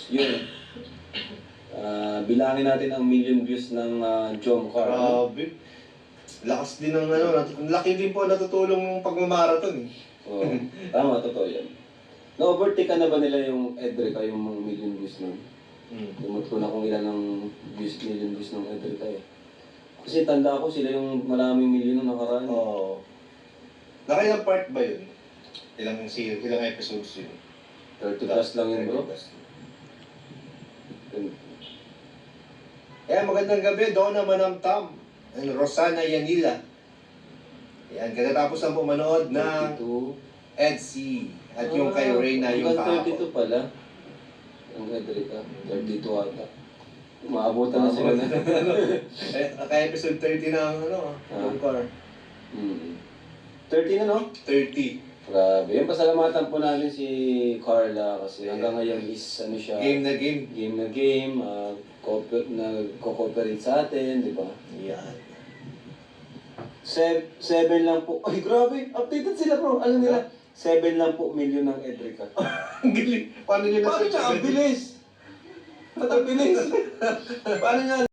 Yun. Bilangin natin ang million views ng Jomcar. Grabe. Lakas din ng ano, laki din po natutulong ng pagmamarathon. Oo. Tama, totoo yan. Na-overtake ka na ba nila yung Edrica, yung mga million views nun? Lumot ko na kung ilan ang million views ng Edrica eh. Kasi tanda ko sila yung maraming million nung nakaraan. Oo. Nakailang part ba yun? Ilang episodes yun? 30 plus lang yun bro. 30 plus. Kaya magandang gabi, Donna Manamtam, and Rosana Yanila. Yan, katatapos ang pumanood ng 32. EDC at yung kay Reyna yung hanggang kahapon. 32 pala. Ang Edrica, 32 ata. Maabutan na sila na. Kaya episode 30 ng Jomcar. 30 na no? 30. Grabe. Yung pasalamatan po namin si Carla kasi hanggang ngayon is ano siya. Game na game. Game na game. Nag-cooperate sa atin, di ba? Yan. 7 lang po. Ay, grabe. Updated sila bro. Alam nila. 7 lang po million ng Edrica. Ang galing. Paano nyo Paano niya? Ang bilis. Ba't ang bilis? Paano niya